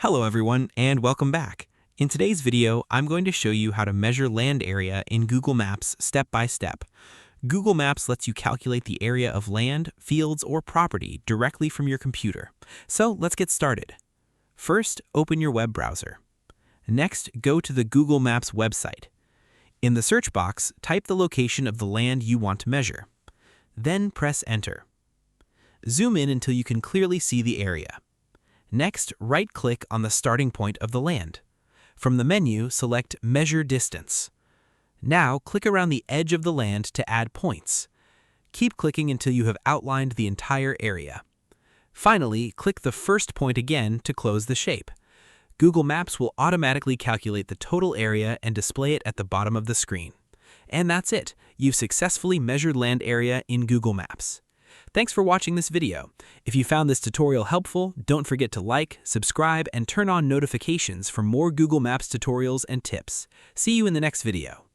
Hello everyone, and welcome back. In today's video, I'm going to show you how to measure land area in Google Maps step by step. Google Maps lets you calculate the area of land, fields, or property directly from your computer. So let's get started. First, open your web browser. Next, go to the Google Maps website. In the search box, type the location of the land you want to measure. Then press Enter. Zoom in until you can clearly see the area. Next, right-click on the starting point of the land. From the menu, select Measure Distance. Now, click around the edge of the land to add points. Keep clicking until you have outlined the entire area. Finally, click the first point again to close the shape. Google Maps will automatically calculate the total area and display it at the bottom of the screen. And that's it. You've successfully measured land area in Google Maps. Thanks for watching this video. If you found this tutorial helpful, don't forget to like, subscribe, and turn on notifications for more Google Maps tutorials and tips. See you in the next video.